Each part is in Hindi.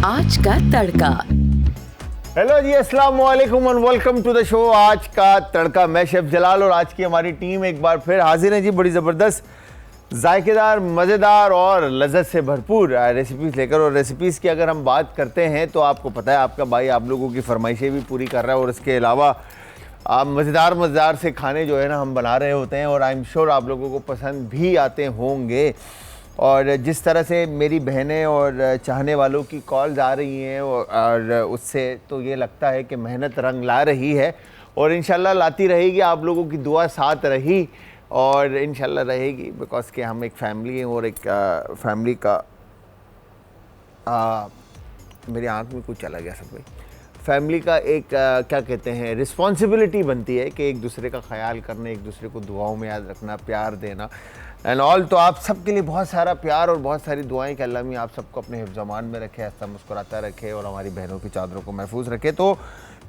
आज का तड़का। हेलो जी, अस्सलाम वालेकुम and welcome to the show आज का तड़का। मैं शेफ जलाल और आज की हमारी टीम एक बार फिर हाजिर है जी, बड़ी ज़बरदस्त, जायकेदार, मज़ेदार और लज्जत से भरपूर रेसिपीज़ लेकर। और रेसिपीज़ की अगर हम बात करते हैं तो आपको पता है आपका भाई आप लोगों की फरमाइशें भी पूरी कर रहा है और इसके अलावा आप मज़ेदार से खाने जो है ना हम बना रहे होते हैं और आई एम श्योर आप लोगों को पसंद भी आते होंगे। और जिस तरह से मेरी बहनें और चाहने वालों की कॉल्स आ रही हैं और उससे तो ये लगता है कि मेहनत रंग ला रही है और इंशाल्लाह लाती रहेगी। आप लोगों की दुआ साथ रही और इंशाल्लाह रहेगी, बिकॉज कि हम एक फैमिली हैं और एक फैमिली का मेरी आँख में कुछ चला गया सब भाई। फैमिली का एक क्या कहते हैं रिस्पॉन्सिबिलिटी बनती है कि एक दूसरे का ख्याल करना, एक दूसरे को दुआओं में याद रखना, प्यार देना एंड ऑल। तो आप सबके लिए बहुत सारा प्यार और बहुत सारी दुआएं कि अल्लाह मियां आप सबको अपने हिफ्ज़-ए-मान में रखे, हंसता मुस्कुराता रखे और हमारी बहनों की चादरों को महफूज रखे। तो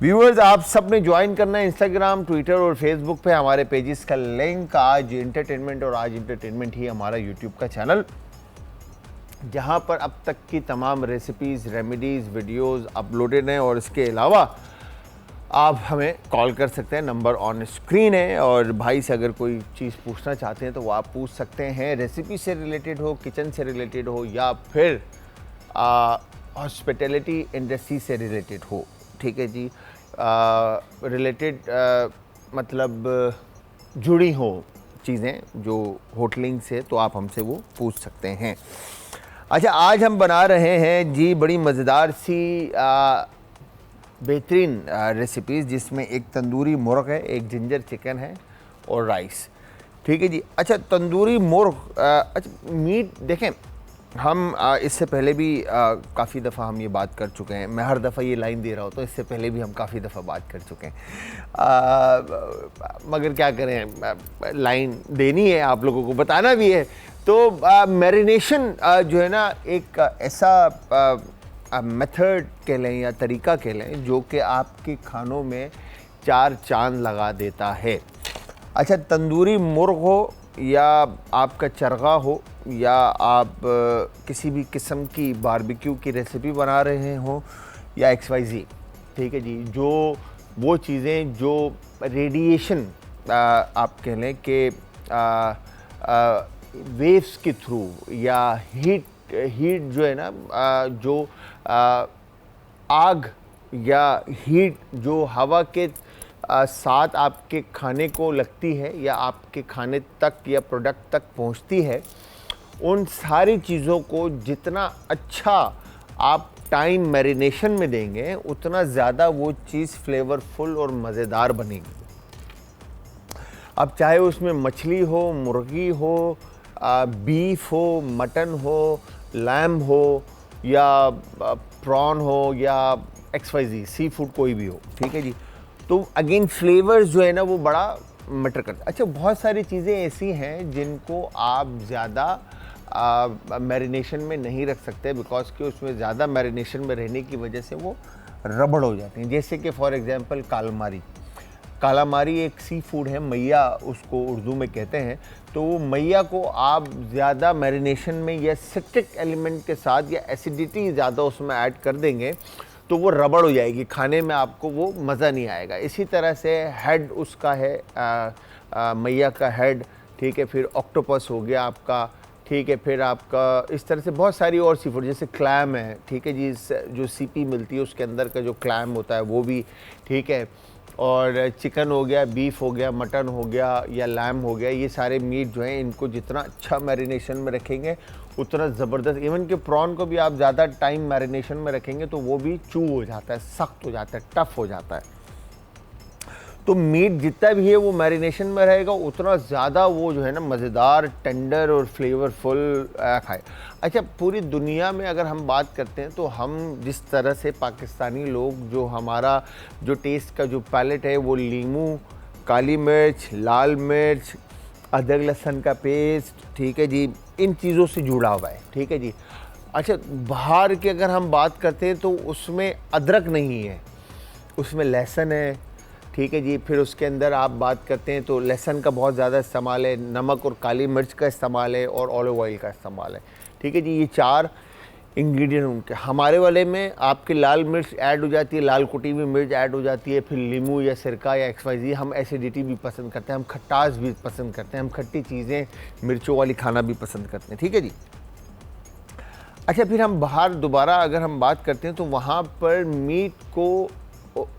व्यूअर्स, आप सब ने ज्वाइन करना है इंस्टाग्राम, ट्विटर और फेसबुक पे हमारे पेजेस का लिंक। आज एंटरटेनमेंट और आज एंटरटेनमेंट ही हमारा यूट्यूब का चैनल, जहाँ पर अब तक की तमाम रेसिपीज़, रेमेडीज़, वीडियोज़ अपलोडेड हैं। और इसके अलावा आप हमें कॉल कर सकते हैं, नंबर ऑन स्क्रीन है। और भाई से अगर कोई चीज़ पूछना चाहते हैं तो वो आप पूछ सकते हैं, रेसिपी से रिलेटेड हो, किचन से रिलेटेड हो या फिर हॉस्पिटैलिटी इंडस्ट्री से रिलेटेड हो। ठीक है जी, रिलेटेड मतलब जुड़ी हो चीज़ें जो होटलिंग से, तो आप हमसे वो पूछ सकते हैं। अच्छा, आज हम बना रहे हैं जी बड़ी मज़ेदार सी बेहतरीन रेसिपीज़, जिसमें एक तंदूरी मुर्ग है, एक जिंजर चिकन है और राइस। ठीक है जी। अच्छा, तंदूरी मुर्ग, अच्छा मीट देखें, हम इससे पहले भी काफ़ी दफ़ा हम ये बात कर चुके हैं। मैं हर दफ़ा ये लाइन दे रहा हूँ तो इससे पहले भी हम काफ़ी दफ़ा बात कर चुके हैं, मगर क्या करें, लाइन देनी है, आप लोगों को बताना भी है। तो मैरिनेशन जो है ना, एक ऐसा मेथड कह लें या तरीका कह लें जो कि आपके खानों में चार चांद लगा देता है। अच्छा, तंदूरी मुर्ग हो या आपका चरगा हो या आप किसी भी किस्म की बारबेक्यू की रेसिपी बना रहे हो या XYZ, ठीक है जी, जो वो चीज़ें जो रेडिएशन आप कह लें कि वेव्स के थ्रू या हीट जो है ना, जो आग या हीट जो हवा के साथ आपके खाने को लगती है या आपके खाने तक या प्रोडक्ट तक पहुंचती है, उन सारी चीज़ों को जितना अच्छा आप टाइम मैरिनेशन में देंगे उतना ज़्यादा वो चीज़ फ्लेवरफुल और मज़ेदार बनेगी। अब चाहे उसमें मछली हो, मुर्गी हो, बीफ हो, मटन हो, लैम हो या प्रॉन हो या XYZ सी फूड कोई भी हो, ठीक है जी। तो अगेन फ्लेवर्स जो है ना वो बड़ा मैटर करता है। अच्छा, बहुत सारी चीज़ें ऐसी हैं जिनको आप ज़्यादा मैरिनेशन में नहीं रख सकते, बिकॉज कि उसमें ज़्यादा मैरिनेशन में रहने की वजह से वो रबड़ हो जाते हैं। जैसे कि फॉर एग्जांपल कालामारी एक सी फूड है, मैया उसको उर्दू में कहते हैं। तो वो मैया को आप ज़्यादा मैरिनेशन में या सिट्रिक एलिमेंट के साथ या एसिडिटी ज़्यादा उसमें ऐड कर देंगे तो वो रबड़ हो जाएगी, खाने में आपको वो मज़ा नहीं आएगा। इसी तरह से हेड उसका है, मैया का हेड, ठीक है, फिर ऑक्टोपस हो गया आपका, ठीक है, फिर आपका इस तरह से बहुत सारी और सी फूड, जैसे क्लैम है, ठीक है जी, जो सीपी मिलती है उसके अंदर का जो क्लैम होता है वो भी, ठीक है, और चिकन हो गया, बीफ हो गया, मटन हो गया या लैम हो गया। ये सारे मीट जो हैं इनको जितना अच्छा मैरिनेशन में रखेंगे उतना ज़बरदस्त। इवन कि प्रॉन को भी आप ज़्यादा टाइम मैरिनेशन में रखेंगे तो वो भी चू हो जाता है, सख्त हो जाता है, टफ़ हो जाता है। तो मीट जितना भी है वो मैरिनेशन में रहेगा उतना ज़्यादा वो जो है ना मज़ेदार, टेंडर और फ्लेवरफुल खाए। अच्छा, पूरी दुनिया में अगर हम बात करते हैं तो हम जिस तरह से पाकिस्तानी लोग, जो हमारा जो टेस्ट का जो पैलेट है वो लीमू, काली मिर्च, लाल मिर्च, अदरक लहसुन का पेस्ट, ठीक है जी, इन चीज़ों से जुड़ा हुआ है, ठीक है जी। अच्छा, बाहर की अगर हम बात करते हैं तो उसमें अदरक नहीं है, उसमें लहसुन है, ठीक है जी। फिर उसके अंदर आप बात करते हैं तो लहसुन का बहुत ज़्यादा इस्तेमाल है, नमक और काली मिर्च का इस्तेमाल है और ऑलिव ऑयल का इस्तेमाल है, ठीक है जी। ये चार इंग्रेडिएंट उनके। हमारे वाले में आपके लाल मिर्च ऐड हो जाती है, लाल कुटी हुई मिर्च ऐड हो जाती है, फिर नींबू या सिरका या XYZ। हम एसिडिटी भी पसंद करते हैं, हम खट्टास भी पसंद करते हैं, हम खट्टी चीज़ें मिर्चों वाली खाना भी पसंद करते हैं, ठीक है जी। अच्छा, फिर हम बाहर दोबारा अगर हम बात करते हैं तो वहाँ पर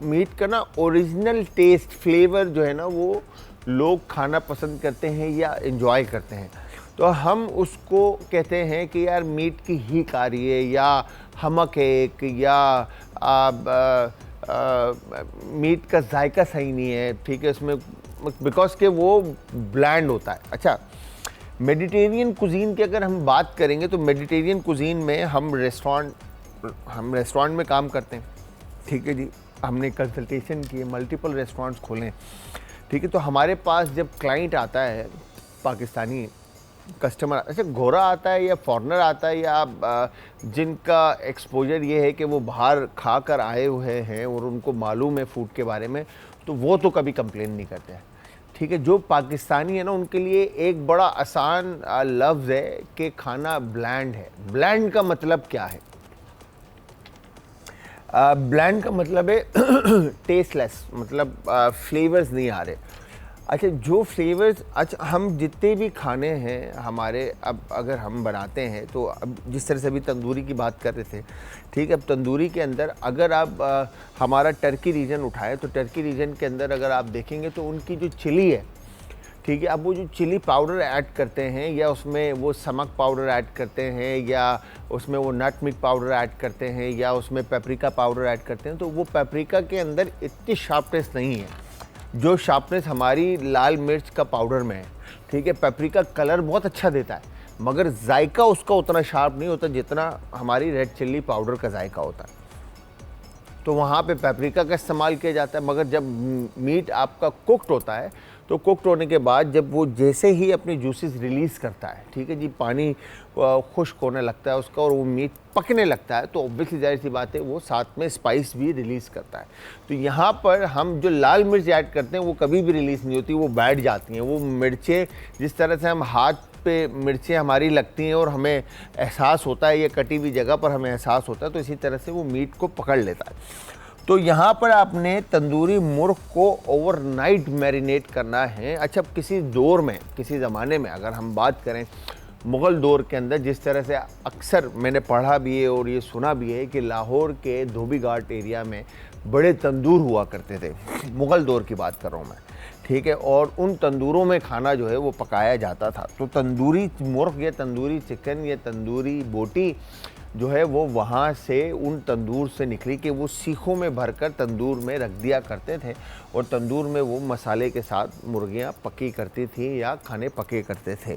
मीट का ना ओरिजिनल टेस्ट, फ्लेवर जो है ना, वो लोग खाना पसंद करते हैं या एंजॉय करते हैं। तो हम उसको कहते हैं कि यार मीट की हीक आ रही है, या हमक है एक, या मीट का जायका सही नहीं है, ठीक है, उसमें बिकॉज के वो ब्लैंड होता है। अच्छा, मेडिटेरियन कुजीन की अगर हम बात करेंगे तो मेडिटेरियन कुजीन में हम रेस्टोरेंट में काम करते हैं, ठीक है जी। हमने कंसल्टेशन किए, मल्टीपल रेस्टोरेंट्स खोले, ठीक है। तो हमारे पास जब क्लाइंट आता है, पाकिस्तानी कस्टमर, अच्छा गोरा आता है या फॉरेनर आता है, या जिनका एक्सपोजर ये है कि वो बाहर खा कर आए हुए हैं और उनको मालूम है फूड के बारे में, तो वो तो कभी कंप्लेन नहीं करते हैं, ठीक है। जो पाकिस्तानी है ना, उनके लिए एक बड़ा आसान लफ्ज़ है कि खाना ब्लैंड है। ब्लैंड का मतलब क्या है? ब्लैंड का मतलब है टेस्टलेस, मतलब फ्लेवर्स नहीं आ रहे। अच्छा, जो फ्लेवर्स, अच्छा हम जितने भी खाने हैं हमारे, अब अगर हम बनाते हैं तो अब जिस तरह से अभी तंदूरी की बात कर रहे थे, ठीक है। अब तंदूरी के अंदर अगर आप हमारा टर्की रीजन उठाएं तो टर्की रीजन के अंदर अगर आप देखेंगे तो उनकी जो चिली है, ठीक है, अब वो जो चिली पाउडर ऐड करते हैं, या उसमें वो समक पाउडर ऐड करते हैं, या उसमें वो नटमेग पाउडर ऐड करते हैं, या उसमें पेपरिका पाउडर ऐड करते हैं, तो वो पेपरिका के अंदर इतनी शार्पनेस नहीं है जो शार्पनेस हमारी लाल मिर्च का पाउडर में है, ठीक है। पेपरिका कलर बहुत अच्छा देता है, मगर जायका उसका उतना शार्प नहीं होता जितना हमारी रेड चिल्ली पाउडर का जायका होता है। तो वहाँ पे पेपरिका का इस्तेमाल किया जाता है। मगर जब मीट आपका कुक्ड होता है, तो कुक्ड होने के बाद जब वो जैसे ही अपनी जूसेस रिलीज़ करता है, ठीक है जी, पानी खुश्क होने लगता है उसका और वो मीट पकने लगता है, तो ऑब्वियसली जाहिर सी बात है वो साथ में स्पाइस भी रिलीज़ करता है। तो यहाँ पर हम जो लाल मिर्च ऐड करते हैं वो कभी भी रिलीज़ नहीं होती, वो बैठ जाती हैं। वो मिर्चें, जिस तरह से हम हाथ पे मिर्चें हमारी लगती हैं और हमें एहसास होता है, ये कटी हुई जगह पर हमें एहसास होता है, तो इसी तरह से वो मीट को पकड़ लेता है। तो यहाँ पर आपने तंदूरी मुर्ग को ओवरनाइट मैरिनेट करना है। अच्छा, किसी दौर में, किसी ज़माने में अगर हम बात करें मुग़ल दौर के अंदर, जिस तरह से अक्सर मैंने पढ़ा भी है और ये सुना भी है कि लाहौर के धोबी घाट एरिया में बड़े तंदूर हुआ करते थे, मुग़ल दौर की बात कर रहा हूँ मैं, ठीक है। और उन तंदूरों में खाना जो है वो पकाया जाता था। तो तंदूरी मुर्ग या तंदूरी चिकन या तंदूरी बोटी जो है वो वहाँ से उन तंदूर से निकली कि वो सीखों में भरकर तंदूर में रख दिया करते थे, और तंदूर में वो मसाले के साथ मुर्गियाँ पकी करती थी या खाने पके करते थे।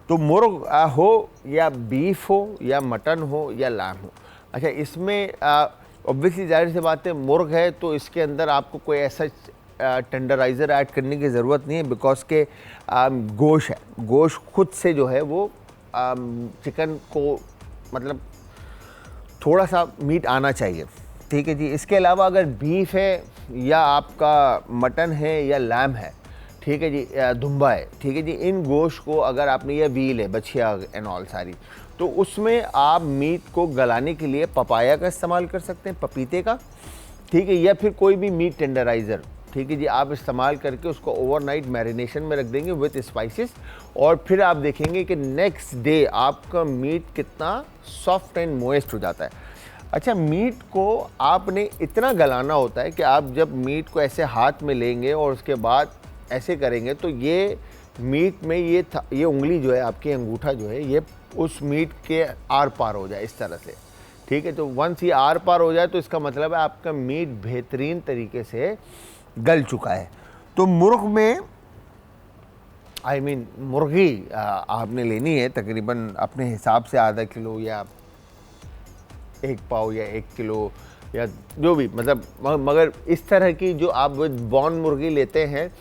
तो मुर्ग हो या बीफ हो या मटन हो या लैम हो, अच्छा इसमें ऑब्वियसली जाहिर सी बात है मुर्ग है तो इसके अंदर आपको कोई ऐसा टेंडराइज़र ऐड करने की ज़रूरत नहीं है, बिकॉज के गोश्त है, गोश्त खुद से जो है वो चिकन को मतलब थोड़ा सा मीट आना चाहिए, ठीक है जी। इसके अलावा अगर बीफ है या आपका मटन है या लैम है, ठीक है जी, दुम्बा है, ठीक है जी, इन गोश्त को अगर आपने, या व्हील है, बछिया एंड ऑल सारी, तो उसमें आप मीट को गलाने के लिए पपाया का इस्तेमाल कर सकते हैं, पपीते का, ठीक है, या फिर कोई भी मीट टेंडराइज़र, ठीक है जी, आप इस्तेमाल करके उसको ओवरनाइट मैरिनेशन में रख देंगे विद स्पाइसेस, और फिर आप देखेंगे कि नेक्स्ट डे आपका मीट कितना सॉफ्ट एंड मोइस्ट हो जाता है। अच्छा, मीट को आपने इतना गलाना होता है कि आप जब मीट को ऐसे हाथ में लेंगे और उसके बाद ऐसे करेंगे तो ये मीट में ये उंगली जो है, आपकी अंगूठा जो है, ये उस मीट के आर पार हो जाए इस तरह से, ठीक है। तो वंस ये आर पार हो जाए तो इसका मतलब है आपका मीट बेहतरीन तरीके से गल चुका है। तो मुर्ग में मुर्गी आपने लेनी है तकरीबन अपने हिसाब से आधा किलो या 1 पाव या 1 किलो या जो भी, मतलब मगर इस तरह की जो आप बॉन मुर्गी लेते हैं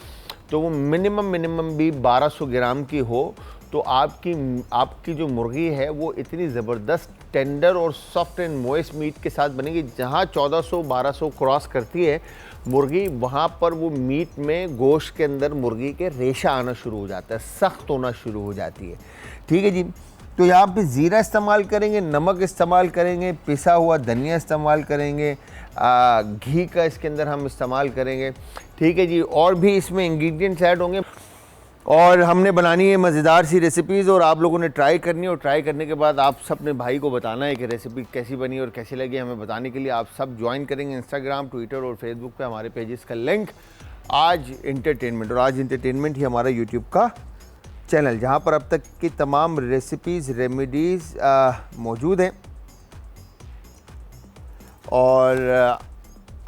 तो वो मिनिमम भी 1200 ग्राम की हो, तो आपकी जो मुर्गी है वो इतनी ज़बरदस्त टेंडर और सॉफ्ट एंड मोइस्ट मीट के साथ बनेगी। जहाँ 1400-1200 क्रॉस करती है मुर्गी, वहाँ पर वो मीट में गोश्त के अंदर मुर्गी के रेशा आना शुरू हो जाता है, सख्त होना शुरू हो जाती है, ठीक है जी। तो यहाँ पे ज़ीरा इस्तेमाल करेंगे, नमक इस्तेमाल करेंगे, पिसा हुआ धनिया इस्तेमाल करेंगे, घी का इसके अंदर हम इस्तेमाल करेंगे। ठीक है जी, और भी इसमें इंग्रेडिएंट्स ऐड होंगे और हमने बनानी है मज़ेदार सी रेसिपीज़ और आप लोगों ने ट्राई करनी है और ट्राई करने के बाद आप सब अपने भाई को बताना है कि रेसिपी कैसी बनी और कैसी लगी। हमें बताने के लिए आप सब ज्वाइन करेंगे इंस्टाग्राम, ट्विटर और फेसबुक पे हमारे पेजेस का लिंक आज इंटरटेनमेंट, और आज इंटरटेनमेंट ही हमारा यूट्यूब का चैनल, जहाँ पर अब तक की तमाम रेसिपीज़, रेमेडीज़ मौजूद हैं। और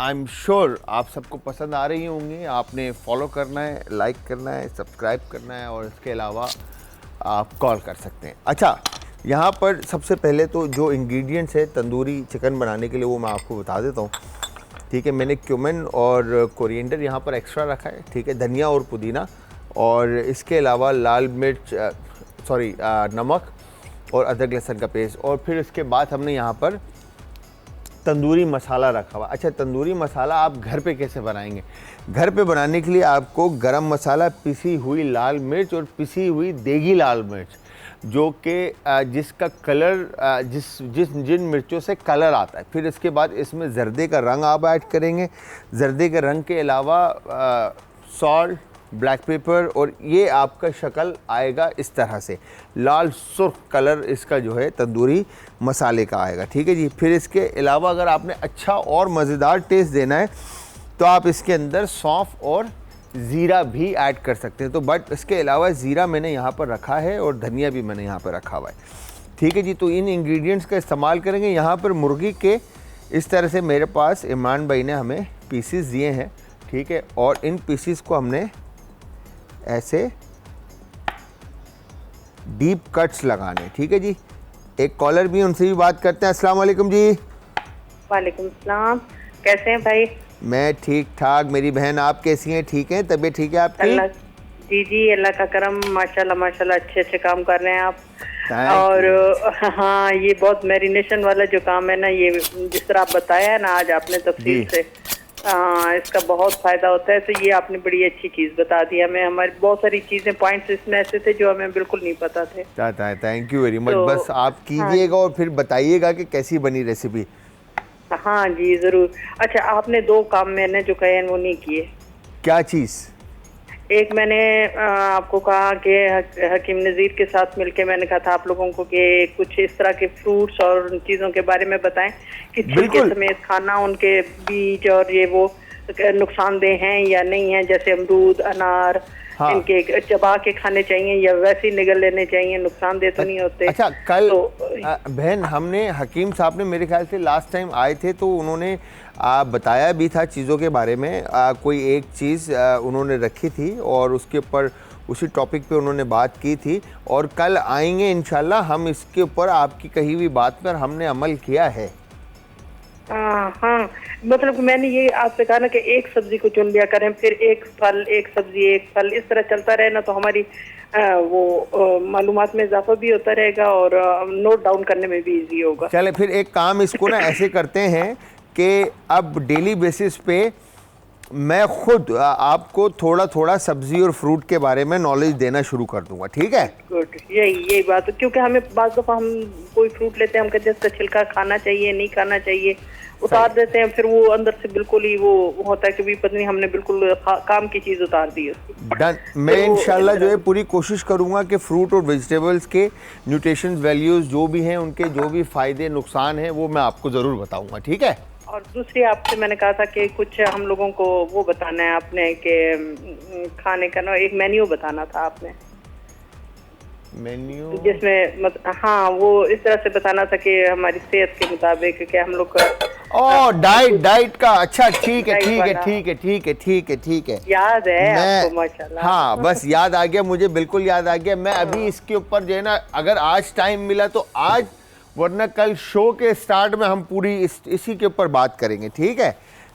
आई एम श्योर आप सबको पसंद आ रही होंगी। आपने फॉलो करना है, लाइक करना है, सब्सक्राइब करना है और इसके अलावा आप कॉल कर सकते हैं। अच्छा, यहाँ पर सबसे पहले तो जो इंग्रेडिएंट्स है तंदूरी चिकन बनाने के लिए वो मैं आपको बता देता हूँ। ठीक है, मैंने क्यूमिन और कोरिएंडर यहाँ पर एक्स्ट्रा रखा है। ठीक है, धनिया और पुदीना, और इसके अलावा लाल मिर्च, नमक और अदरक लहसुन का पेस्ट, और फिर इसके बाद हमने यहाँ पर तंदूरी मसाला रखा हुआ। अच्छा, तंदूरी मसाला आप घर पे कैसे बनाएंगे? घर पे बनाने के लिए आपको गरम मसाला, पिसी हुई लाल मिर्च और पिसी हुई देगी लाल मिर्च, जो कि जिसका कलर जिन मिर्चों से कलर आता है, फिर इसके बाद इसमें जर्दे का रंग आप ऐड करेंगे। जर्दे के रंग के अलावा सॉल्ट, ब्लैक पेपर, और ये आपका शक्ल आएगा इस तरह से, लाल सुर्ख कलर इसका जो है तंदूरी मसाले का आएगा। ठीक है जी। फिर इसके अलावा अगर आपने अच्छा और मज़ेदार टेस्ट देना है तो आप इसके अंदर सौंफ और ज़ीरा भी ऐड कर सकते हैं। तो बट इसके अलावा ज़ीरा मैंने यहाँ पर रखा है और धनिया भी मैंने यहाँ पर रखा हुआ है। ठीक है जी। तो इन इंग्रेडिएंट्स का इस्तेमाल करेंगे। यहाँ पर मुर्गी के इस तरह से मेरे पास इमरान भाई ने हमें पीसीस दिए हैं। ठीक है, और इन पीसीस को हमने ऐसे डीप कट्स लगाने। ठीक है जी। एक कॉलर भी, उनसे भी बात करते हैं। अस्सलाम वालेकुम जी। वालेकुम सलाम, कैसे हैं भाई? मैं ठीक ठाक। मेरी बहन, आप कैसी हैं? ठीक हैं? तबीयत ठीक है आपकी? अल्लाह जी, अल्लाह का करम, माशाल्लाह माशाल्लाह, अच्छे काम कर रहे हैं आप। और हाँ, ये बहुत मैरिनेशन वाला जो काम है ना, ये जिस तरह आप बताया है ना आज आपने तफसील से, इसका बहुत फायदा होता है। तो ये आपने बड़ी अच्छी चीज बता दी हमें। हमारी बहुत सारी चीजें, पॉइंट्स इसमें ऐसे थे जो हमें बिल्कुल नहीं पता थे। Thank you very much. बस आप कीजिएगा और फिर बताइएगा कि कैसी बनी रेसिपी। हाँ जी, जरूर। अच्छा, आपने 2 काम मैंने जो कहे वो नहीं किए। क्या चीज? एक मैंने आपको कहा कि हकीम नज़ीर के साथ मिलके मैंने कहा था आप लोगों को कि कुछ इस तरह के फ्रूट्स और चीज़ों के बारे में बताएं कि छिलके समेत खाना, उनके बीज और ये वो नुकसानदेह हैं या नहीं हैं, जैसे अमरूद, अनार, हाँ। इनके चबा के खाने चाहिए या वैसे ही निगल लेने चाहिए, नुकसानदेह तो नहीं होते। अच्छा, कल तो, बहन, हमने हकीम साहब ने मेरे ख्याल से लास्ट टाइम आए थे तो उन्होंने बताया भी था चीज़ों के बारे में। कोई एक चीज़ उन्होंने रखी थी और उसके ऊपर उसी टॉपिक पे उन्होंने बात की थी, और कल आएंगे इंशाल्लाह हम इसके ऊपर आपकी कही हुई बात पर हमने अमल किया है। हाँ, मतलब मैंने ये आपसे कहा ना कि एक सब्जी को चुन लिया करें, फिर एक फल, एक सब्जी, एक फल, इस तरह चलता रहे ना, तो हमारी मालूमात में इजाफा भी होता रहेगा और नोट डाउन करने में भी इजी होगा। चले फिर एक काम इसको ना ऐसे करते हैं कि अब डेली बेसिस पे मैं खुद आपको थोड़ा थोड़ा सब्जी और फ्रूट के बारे में नॉलेज देना शुरू कर दूंगा। ठीक है? गुड, यही बात, क्योंकि हमें बात दफा हम कोई फ्रूट लेते हैं, हम कहते हैं इसका छिलका खाना चाहिए, नहीं खाना चाहिए, उतार देते हैं, फिर वो अंदर से बिल्कुल ही वो होता है कि भी पता नहीं हमने बिल्कुल काम की चीज उतार दी है। डन। मैं इंशाल्लाह जो है पूरी कोशिश करूंगा कि फ्रूट और वेजिटेबल्स के न्यूट्रिशन वैल्यूज जो भी हैं, उनके जो भी फायदे नुकसान हैं, वो मैं आपको ज़रूर बताऊंगा। ठीक है? और दूसरी आपसे मैंने कहा था कि कुछ हम लोगों को वो बताना है आपने कि खाने का ना एक मेन्यू बताना था आपने, मेन्यू जिसमें हाँ, वो इस तरह से बताना था कि हमारी सेहत के मुताबिक कि हम लोग डाइट का। अच्छा, ठीक है। याद है आपको? माशाल्लाह। हाँ, बस याद आ गया मुझे, बिल्कुल याद आ गया। मैं अभी इसके ऊपर जो है ना, अगर आज टाइम मिला तो आज, वरना कल शो के स्टार्ट में हम पूरी इसी के ऊपर बात करेंगे। ठीक है?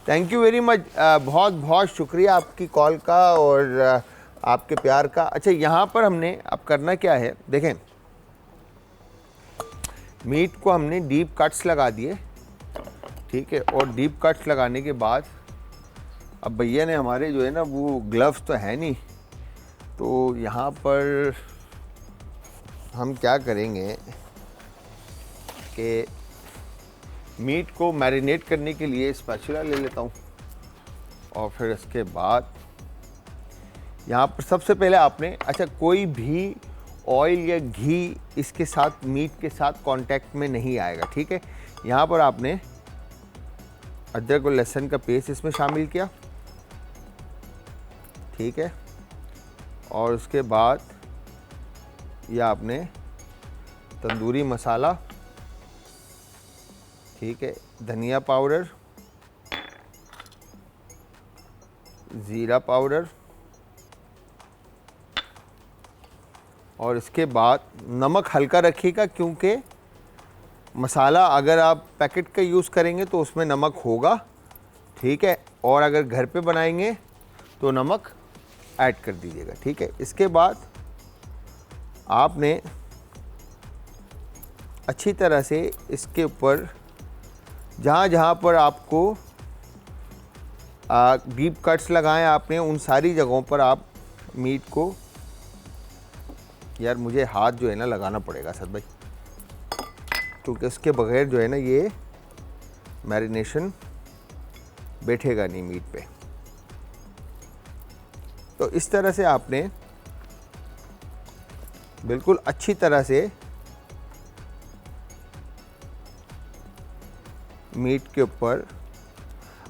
Thank you very much. बहुत बहुत शुक्रिया आपकी कॉल का और आपके प्यार का। अच्छा, यहाँ पर हमने अब करना क्या है, देखें, मीट को हमने डीप कट्स लगा दिए। ठीक है? और डीप कट्स लगाने के बाद अब भैया ने हमारे जो है ना वो ग्लव्स तो है नहीं, तो यहाँ पर हम क्या करेंगे कि मीट को मैरिनेट करने के लिए स्पैचुला ले लेता हूँ और फिर इसके बाद यहाँ पर सबसे पहले आपने, अच्छा, कोई भी ऑयल या घी इसके साथ, मीट के साथ कांटेक्ट में नहीं आएगा, ठीक है। यहाँ पर आपने अदरक और लहसुन का पेस्ट इसमें शामिल किया, ठीक है, और उसके बाद ये आपने तंदूरी मसाला, ठीक है, धनिया पाउडर, ज़ीरा पाउडर, और इसके बाद नमक हल्का रखिएगा, क्योंकि मसाला अगर आप पैकेट का यूज़ करेंगे तो उसमें नमक होगा, ठीक है, और अगर घर पे बनाएंगे तो नमक ऐड कर दीजिएगा, ठीक है। इसके बाद आपने अच्छी तरह से इसके ऊपर जहाँ जहाँ पर आपको डीप कट्स लगाएं आपने, उन सारी जगहों पर आप मीट को, यार मुझे हाथ जो है ना लगाना पड़ेगा सद भाई, क्योंकि उसके बगैर जो है ना ये मैरिनेशन बैठेगा नहीं मीट पे। तो इस तरह से आपने बिल्कुल अच्छी तरह से मीट के ऊपर,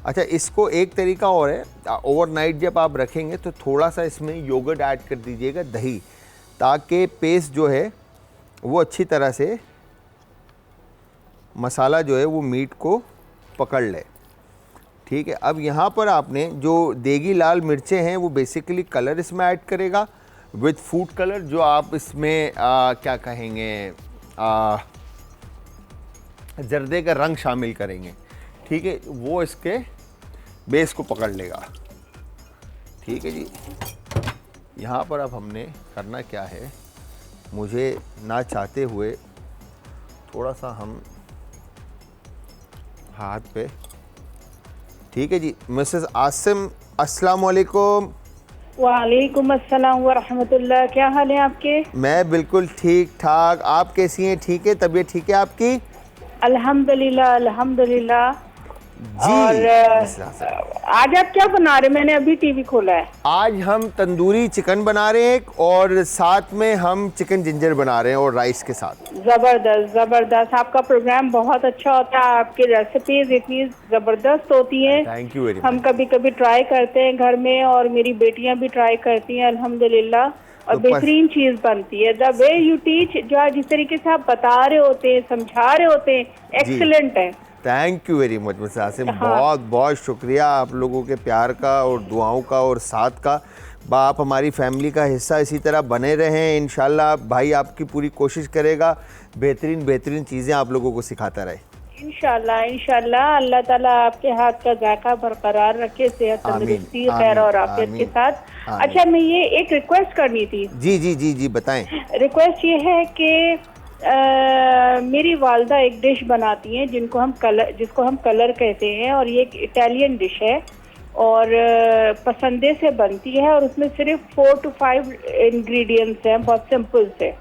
अच्छा, इसको एक तरीका और है, ओवरनाइट जब आप रखेंगे तो थोड़ा सा इसमें योगर्ट ऐड कर दीजिएगा, दही, ताकि पेस्ट जो है वो अच्छी तरह से मसाला जो है वो मीट को पकड़ ले, ठीक है। अब यहाँ पर आपने जो देगी लाल मिर्चें हैं वो बेसिकली कलर इसमें ऐड करेगा विद फूड कलर, जो आप इसमें क्या कहेंगे, जर्दे का रंग शामिल करेंगे, ठीक है, वो इसके बेस को पकड़ लेगा, ठीक है जी। यहाँ पर अब हमने करना क्या है, मुझे ना चाहते हुए थोड़ा सा हम हाथ पे, ठीक है जी। मिसेस आसिम, अस्सलाम वालेकुम। वालेकुम अस्सलाम व रहमतुल्लाह। क्या हाल है आपके? मैं बिल्कुल ठीक ठाक, आप कैसी हैं? ठीक है, तबीयत ठीक है आपकी? अल्हम्दुलिल्लाह अल्हम्दुलिल्लाह जी। और आज आप क्या बना रहे? मैंने अभी टीवी खोला है। आज हम तंदूरी चिकन बना रहे हैं और साथ में हम चिकन जिंजर बना रहे हैं और राइस के साथ। जबरदस्त जबरदस्त, आपका प्रोग्राम बहुत अच्छा होता है, आपकी रेसिपीज इतनी जबरदस्त होती हैं। Thank you very much. हम कभी कभी ट्राई करते हैं घर में और मेरी बेटियां भी ट्राई करती हैं, अल्हम्दुलिल्लाह, और बेहतरीन चीज बनती है। द वे यू टीच, जो जिस तरीके से आप बता रहे होते हैं, समझा रहे होते हैं, एक्सीलेंट है। Thank you very much mister Asim, बहुत बहुत शुक्रिया आप लोगों के प्यार का और दुआओं का और साथ का। आप हमारी फैमिली का हिस्सा इसी तरह बने रहें, इंशाल्लाह भाई आपकी पूरी कोशिश करेगा बेहतरीन बेहतरीन चीज़ें आप लोगों को सिखाता रहे। इंशाल्लाह इंशाल्लाह, अल्लाह ताला आपके हाथ का जायका बरकरार रखे, सेहत तंदुरुस्ती खैर और आफियत के साथ। अच्छा, मैं ये एक रिक्वेस्ट करनी थी। जी जी जी जी बताएं। रिक्वेस्ट ये है कि मेरी वालदा एक डिश बनाती हैं जिसको हम कलर कहते हैं, और ये एक इटालियन डिश है और पसंदे से बनती है, और उसमें सिर्फ 4 to 5 इंग्रेडिएंट्स हैं, बहुत सिंपल से।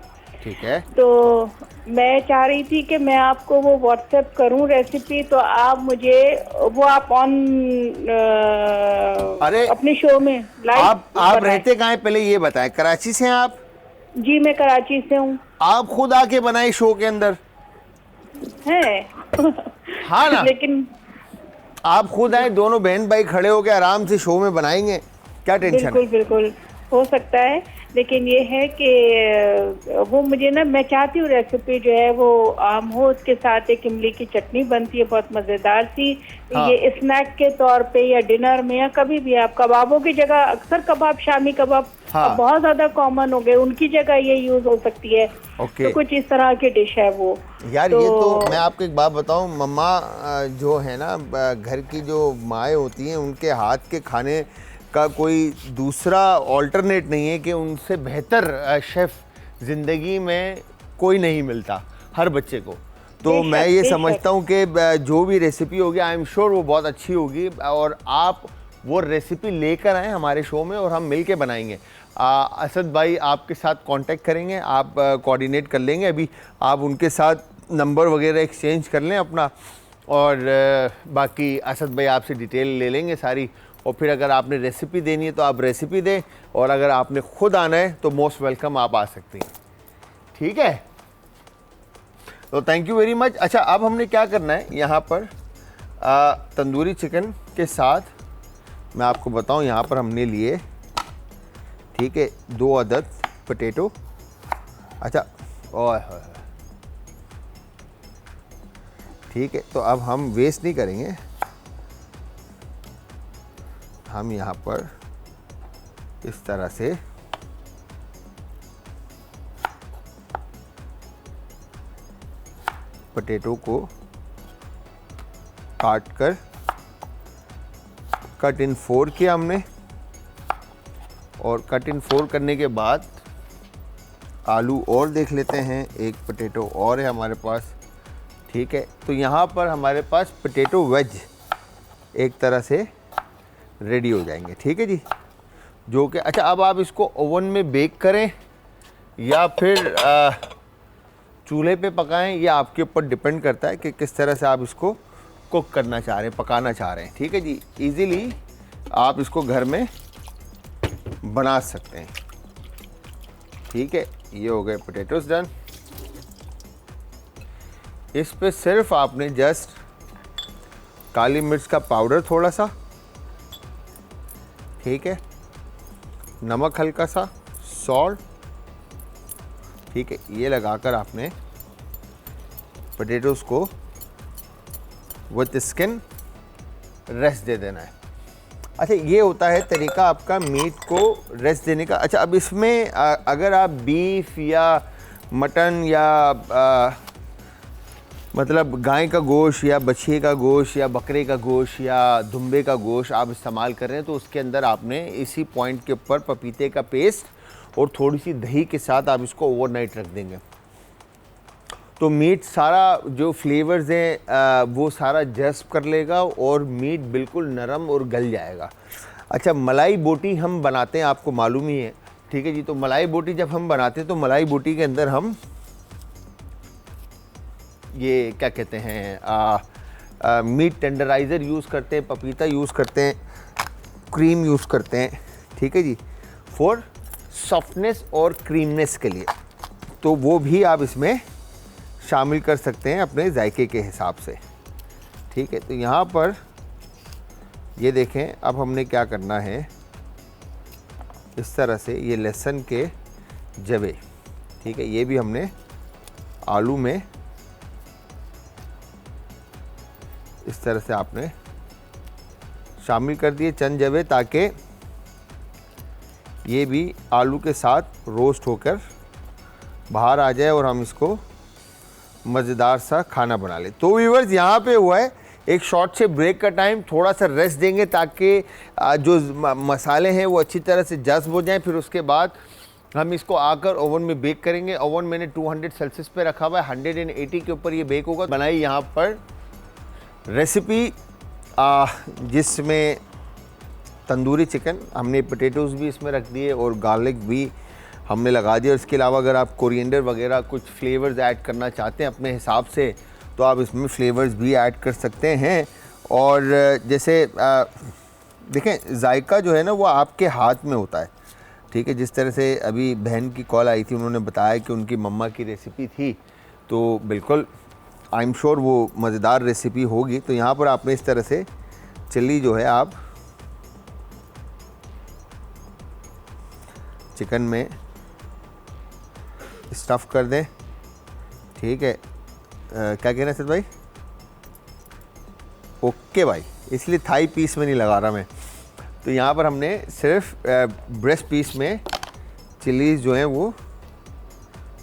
ठीक है, तो मैं चाह रही थी कि मैं आपको वो व्हाट्सएप करूं रेसिपी, तो आप मुझे वो आप अरे अपने शो में लाइव। आप रहते कहाँ हैं पहले ये बताएं? कराची से हैं आप? जी, मैं कराची से हूँ। आप खुद आके बनाए शो के अंदर हैं? हाँ ना, लेकिन आप खुद आए, दोनों बहन भाई खड़े होके आराम से शो में बनाएंगे, क्या टेंशन है? बिल्कुल बिल्कुल हो सकता है, लेकिन ये है कि वो मुझे ना, मैं चाहती हूँ रेसिपी जो है वो आम हो, उसके साथ एक इमली की चटनी बनती है बहुत मज़ेदार सी। हाँ। ये स्नैक के तौर पे या डिनर में या कभी भी आप कबाबों की जगह, अक्सर कबाब, शामी कबाब हाँ। बहुत ज़्यादा कॉमन हो गए, उनकी जगह ये यूज़ हो सकती है। तो कुछ इस तरह की डिश है वो। यार ये तो मैं आपको एक बात बताऊं, मम्मा जो है ना, घर की जो माएँ होती हैं, उनके हाथ के खाने का कोई दूसरा ऑल्टरनेट नहीं है कि उनसे बेहतर शेफ़ ज़िंदगी में कोई नहीं मिलता हर बच्चे को। तो मैं ये समझता हूँ कि जो भी रेसिपी होगी, आई एम श्योर वो बहुत अच्छी होगी, और आप वो रेसिपी लेकर आएँ हमारे शो में और हम मिल के बनाएंगे। असद भाई आपके साथ कांटेक्ट करेंगे, आप कोऑर्डिनेट कर लेंगे, अभी आप उनके साथ नंबर वगैरह एक्सचेंज कर लें अपना, और बाकी असद भाई आपसे डिटेल ले लेंगे सारी, और फिर अगर आपने रेसिपी देनी है तो आप रेसिपी दें, और अगर आपने ख़ुद आना है तो मोस्ट वेलकम, आप आ सकते हैं। ठीक है, तो थैंक यू वेरी मच। अच्छा, अब हमने क्या करना है यहाँ पर तंदूरी चिकन के साथ मैं आपको बताऊँ, यहाँ पर हमने लिए, ठीक है, 2 अदद पोटैटो। अच्छा, ओह ठीक है, तो अब हम वेस्ट नहीं करेंगे, हम यहाँ पर इस तरह से पोटैटो को काट कर कट इन 4 किया हमने, और कट इन 4 करने के बाद आलू और देख लेते हैं, एक पोटैटो और है हमारे पास। ठीक है, तो यहाँ पर हमारे पास पोटैटो वेज एक तरह से रेडी हो जाएंगे। ठीक है जी, जो कि अच्छा, अब आप इसको ओवन में बेक करें या फिर चूल्हे पे पकाएं, ये आपके ऊपर डिपेंड करता है कि किस तरह से आप इसको कुक करना चाह रहे हैं, पकाना चाह रहे हैं। ठीक है जी, इजीली आप इसको घर में बना सकते हैं। ठीक है, ये हो गए पोटैटोज डन। इस पे सिर्फ आपने जस्ट काली मिर्च का पाउडर थोड़ा सा, ठीक है, नमक हल्का सा, सॉल्ट, ठीक है, ये लगाकर आपने पोटैटोज को विथ स्किन रेस्ट दे देना है। अच्छा, ये होता है तरीका आपका मीट को रेस्ट देने का। अच्छा, अब इसमें अगर आप बीफ या मटन या मतलब गाय का गोश्त या बछिए का गोश्त या बकरे का गोश्त या दुम्बे का गोश्त आप इस्तेमाल कर रहे हैं, तो उसके अंदर आपने इसी पॉइंट के ऊपर पपीते का पेस्ट और थोड़ी सी दही के साथ आप इसको ओवरनाइट रख देंगे, तो मीट सारा जो फ्लेवर्स हैं वो सारा जज़्ब कर लेगा और मीट बिल्कुल नरम और गल जाएगा। अच्छा, मलाई बोटी हम बनाते हैं, आपको मालूम ही है। ठीक है जी, तो मलाई बोटी जब हम बनाते हैं तो मलाई बोटी के अंदर हम ये क्या कहते हैं मीट टेंडराइज़र यूज़ करते हैं, पपीता यूज़ करते हैं, क्रीम यूज़ करते हैं। ठीक है जी, फॉर सॉफ्टनेस और क्रीमनेस के लिए, तो वो भी आप इसमें शामिल कर सकते हैं अपने जायके के हिसाब से। ठीक है, तो यहाँ पर ये देखें, अब हमने क्या करना है, इस तरह से ये लहसुन के जवे, ठीक है, ये भी हमने आलू में इस तरह से आपने शामिल कर दिए चंद जवे, ताकि ये भी आलू के साथ रोस्ट होकर बाहर आ जाए और हम इसको मज़ेदार सा खाना बना ले। तो व्यूअर्स, यहाँ पे हुआ है एक शॉर्ट से ब्रेक का टाइम, थोड़ा सा रेस्ट देंगे ताकि जो मसाले हैं वो अच्छी तरह से जज़्ब हो जाएं। फिर उसके बाद हम इसको आकर ओवन में बेक करेंगे। ओवन मैंने 200 सेल्सियस पे रखा हुआ है, 180 के ऊपर ये बेक होगा। बनाई यहाँ पर रेसिपी जिसमें तंदूरी चिकन, हमने पोटैटोज़ भी इसमें रख दिए और गार्लिक भी हमने लगा दिया। इसके अलावा अगर आप कोरिएंडर वगैरह कुछ फ्लेवर्स ऐड करना चाहते हैं अपने हिसाब से, तो आप इसमें फ्लेवर्स भी ऐड कर सकते हैं। और जैसे देखें, जायका जो है ना वो आपके हाथ में होता है। ठीक है, जिस तरह से अभी बहन की कॉल आई थी, उन्होंने बताया कि उनकी मम्मा की रेसिपी थी, तो बिल्कुल आई एम श्योर वो मज़ेदार रेसिपी होगी। तो यहाँ पर आपने इस तरह से चिल्ली जो है आप चिकन में स्टफ़ कर दें। ठीक है, क्या कहना है सर भाई? ओके भाई, इसलिए थाई पीस में नहीं लगा रहा मैं। तो यहाँ पर हमने सिर्फ ब्रेस्ट पीस में चिलीज़ जो हैं वो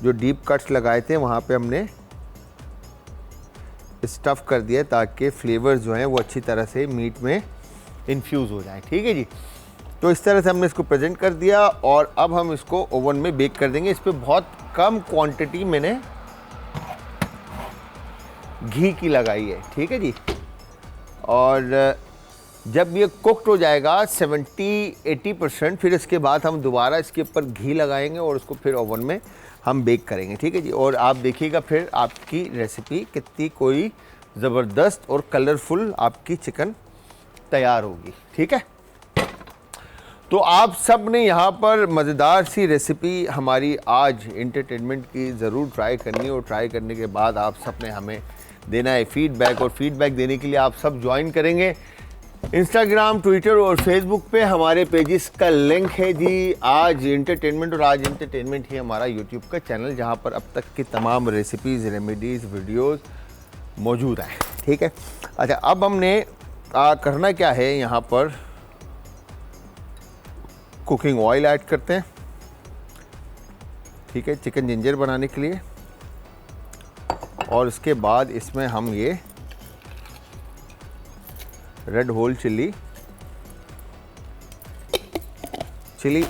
जो डीप कट्स लगाए थे वहाँ पे हमने स्टफ़ कर दिया, ताकि फ्लेवर्स जो हैं वो अच्छी तरह से मीट में इन्फ्यूज़ हो जाएं। ठीक है जी, तो इस तरह से हमने इसको प्रेजेंट कर दिया और अब हम इसको ओवन में बेक कर देंगे। इस पर बहुत कम क्वांटिटी मैंने घी की लगाई है। ठीक है जी, और जब ये कुक्ड हो जाएगा 70-80%, फिर इसके बाद हम दोबारा इसके ऊपर घी लगाएंगे और उसको फिर ओवन में हम बेक करेंगे, ठीक है जी। और आप देखिएगा फिर आपकी रेसिपी कितनी कोई ज़बरदस्त और कलरफुल आपकी चिकन तैयार होगी, ठीक है। तो आप सब ने यहाँ पर मज़ेदार सी रेसिपी हमारी आज एंटरटेनमेंट की ज़रूर ट्राई करनी है, और ट्राई करने के बाद आप सब ने हमें देना है फीडबैक, और फीडबैक देने के लिए आप सब ज्वाइन करेंगे इंस्टाग्राम, ट्विटर और फेसबुक पे हमारे पेजेस का लिंक है जी आज एंटरटेनमेंट, और आज एंटरटेनमेंट ही हमारा यूट्यूब का चैनल जहाँ पर अब तक की तमाम रेसिपीज़, रेमेडीज़, वीडियोज़ मौजूद हैं, ठीक है। अच्छा, अब हमने करना क्या है, यहाँ पर कुकिंग ऑयल ऐड करते हैं, ठीक है, चिकन जिंजर बनाने के लिए। और उसके बाद इसमें हम ये रेड होल चिली